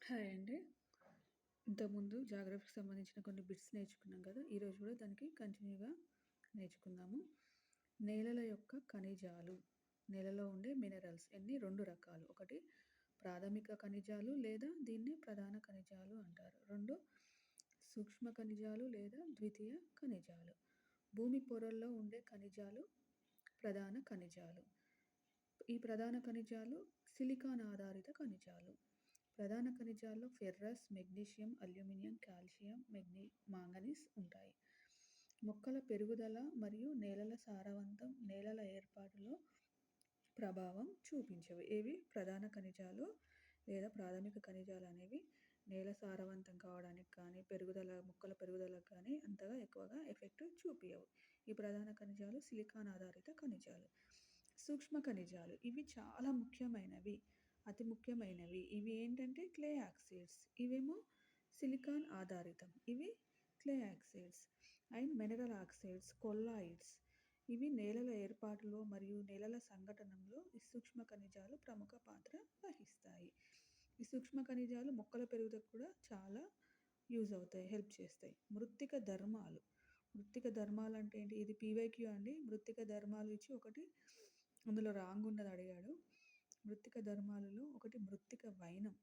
Hi అండి. ఇంతకుముందు జాగ్రఫీకి సంబంధించిన కొన్ని బిట్స్ నేర్చుకున్నాం కదా! ఈరోజు కూడా దానికి కంటిన్యూగా నేర్చుకుందాము. నేలల యొక్క ఖనిజాలు, నేలలో ఉండే మినరల్స్ 2 రకాలు. ఒకటి ప్రాథమిక ఖనిజాలు లేదా దీన్ని ప్రధాన ఖనిజాలు అంటారు. 2 సూక్ష్మ ఖనిజాలు లేదా ద్వితీయ ఖనిజాలు. భూమి పొరల్లో ఉండే ఖనిజాలు ప్రధాన ఖనిజాలు. ఈ ప్రధాన ఖనిజాలు సిలికాన్ ఆధారిత ఖనిజాలు. ప్రధాన ఖనిజాల్లో ferrous, magnesium, aluminium, calcium, manganese ఉంటాయి. మొక్కల పెరుగుదల మరియు నేలల సారవంతం, నేలల ఏర్పాటులో ప్రభావం చూపించవు. ఏవి ప్రధాన ఖనిజాలు లేదా ప్రాథమిక ఖనిజాలు అనేవి నేల సారవంతం కావడానికి కానీ, మొక్కల పెరుగుదలకు కానీ అంతగా ఎక్కువగా ఎఫెక్ట్ చూపియవు. ఈ ప్రధాన ఖనిజాలు సిలికాన్ ఆధారిత ఖనిజాలు. సూక్ష్మ ఖనిజాలు ఇవి చాలా ముఖ్యమైనవి, అతి ముఖ్యమైనవి. ఇవి ఏంటంటే క్లే ఆక్సైడ్స్. ఇవేమో సిలికాన్ ఆధారితం. ఇవి clay oxides. And mineral oxides, colloids. ఇవి నేలల ఏర్పాటులో మరియు నేలల సంఘటనలో ఈ సూక్ష్మ ఖనిజాలు ప్రముఖ పాత్ర వహిస్తాయి. ఈ సూక్ష్మ ఖనిజాలు మొక్కల పెరుగుదలకు కూడా చాలా యూజ్ అవుతాయి, హెల్ప్ చేస్తాయి. మృత్తిక ధర్మాలు. మృత్తిక ధర్మాలు అంటే ఏంటి? ఇది పీవైక్యూ అండి. మృత్తిక ధర్మాలు ఇచ్చి ఒకటి అందులో రాంగ్ ఉన్నది అడిగాడు. మృత్తిక ధర్మాలలో ఒకటి మృత్తిక వైనం,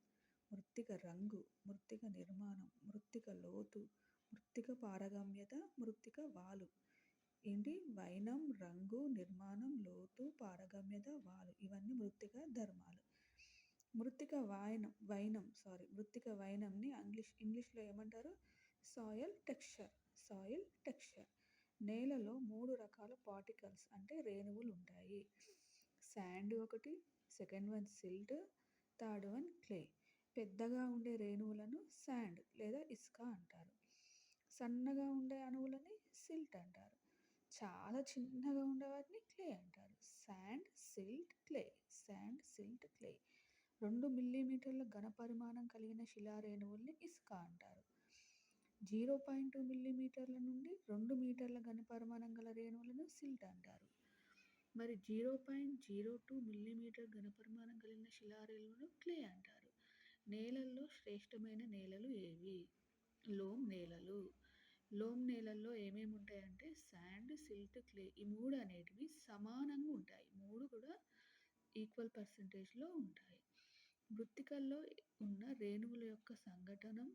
మృత్తిక రంగు, మృత్తిక నిర్మాణం, మృత్తిక లోతు, మృత్తిక పారగమ్యత, మృత్తిక వాలు. ఏంటి? వైనం, రంగు, నిర్మాణం, లోతు, పారగమ్యత, వాలు. ఇవన్నీ మృత్తిక ధర్మాలు. మృత్తిక మృత్తిక వైనంని ఇంగ్లీష్లో ఏమంటారు? Soil texture. నేలలో 3 రకాల పార్టికల్స్ అంటే రేణువులు ఉంటాయి. శాండ్ ఒకటి, second one silt, third one clay. పెద్దగా ఉండే రేణువులను శాండ్ లేదా ఇసుక అంటారు. సన్నగా ఉండే అణువులని సిల్ట్ అంటారు. చాలా చిన్నగా ఉండే వాటిని క్లే అంటారు. Sand, silt, clay. 2 మిల్లీమీటర్ల ఘనపరిమాణం కలిగిన శిలారేణువుల్ని ఇసుక అంటారు. 0.2 మిల్లీమీటర్ల నుండి 2 మీటర్ల ఘనపరిమాణం గల రేణువులను సిల్ట్ అంటారు. మరి 0.02 మిల్లీమీటర్ ఘనపరిమాణం కలిగిన శిలారేణువులను క్లే అంటారు. నేలల్లో శ్రేష్టమైన నేలలు ఏవి? లోమ్ నేలలు. లోమ్ నేలల్లో ఏమేమి ఉంటాయంటే శాండ్, సిల్ట్, క్లే. ఈ 3 అనేటివి సమానంగా ఉంటాయి. 3 కూడా ఈక్వల్ పర్సంటేజ్లో ఉంటాయి. మృత్తికల్లో ఉన్న రేణువుల యొక్క సంఘటనం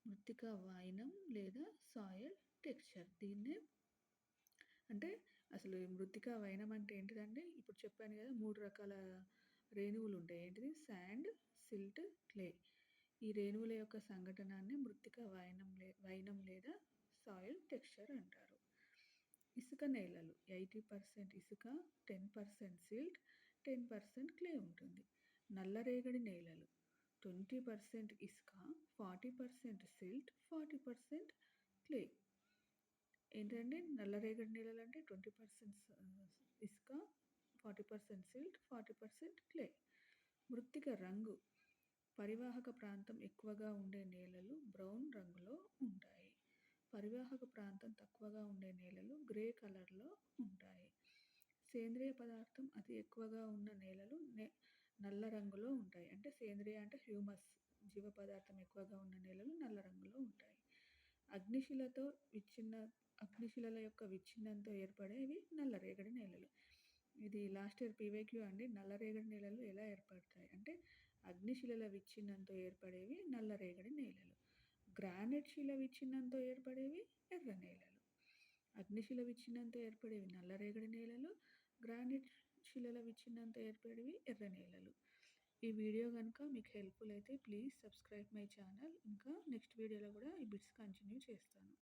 మృత్తిక వైనం లేదా సాయిల్ టెక్స్చర్. దీన్నే అంటే అసలు మృత్తిక వైనం అంటే ఏంటిదంటే ఇప్పుడు చెప్పాను కదా, 3 రకాల రేణువులు ఉంటాయి. ఏంటిది? Sand, silt, clay. ఈ రేణువుల యొక్క సంఘటనాన్ని మృత్తిక వైనం లేదా సాయిల్ టెక్స్చర్ అంటారు. ఇసుక నేలలు 80% ఇసుక, 10% సిల్ట్, 10% క్లే ఉంటుంది. నల్లరేగడి నేలలు 20% ఇసుక, 40% సిల్ట్, 40% క్లే. ఏంటంటే నల్లరేగడి నేలలు అంటే 20% ఇసుక, 40% సిల్ట్, 40% క్లే. మృత్తిక రంగు. పరివాహక ప్రాంతం ఎక్కువగా ఉండే నేలలు బ్రౌన్ రంగులో ఉంటాయి. పరివాహక ప్రాంతం తక్కువగా ఉండే నేలలు గ్రే కలర్లో ఉంటాయి. సేంద్రియ పదార్థం అతి ఎక్కువగా ఉన్న నేలలు నల్ల రంగులో ఉంటాయి. అంటే సేంద్రియ అంటే హ్యూమస్, జీవ పదార్థం ఎక్కువగా ఉన్న నేలలు నల్ల రంగులో ఉంటాయి. అగ్నిశిలల యొక్క విచ్ఛిన్నంతో ఏర్పడేవి నల్లరేగడి నేలలు. ఇది లాస్ట్ ఇయర్ పీవైక్యూ అండి. నల్లరేగడి నేలలు ఎలా ఏర్పడతాయి అంటే అగ్నిశిలల విచ్ఛిన్నంతో ఏర్పడేవి నల్లరేగడి నేలలు. గ్రానైట్ శిల విచ్ఛిన్నంతో ఏర్పడేవి ఎర్ర నేలలు. అగ్నిశిల విచ్ఛిన్నంతో ఏర్పడేవి నల్లరేగడి నేలలు, గ్రానైట్ శిలల విచ్ఛిన్నంతో ఏర్పడేవి ఎర్ర నేలలు. ఈ వీడియో కనుక మీకు హెల్ప్ఫుల్ అయితే ప్లీజ్ సబ్స్క్రైబ్ మై ఛానల్. ఇంకా నెక్స్ట్ వీడియోలో కూడా ఈ బిట్స్ కంటిన్యూ చేస్తాను.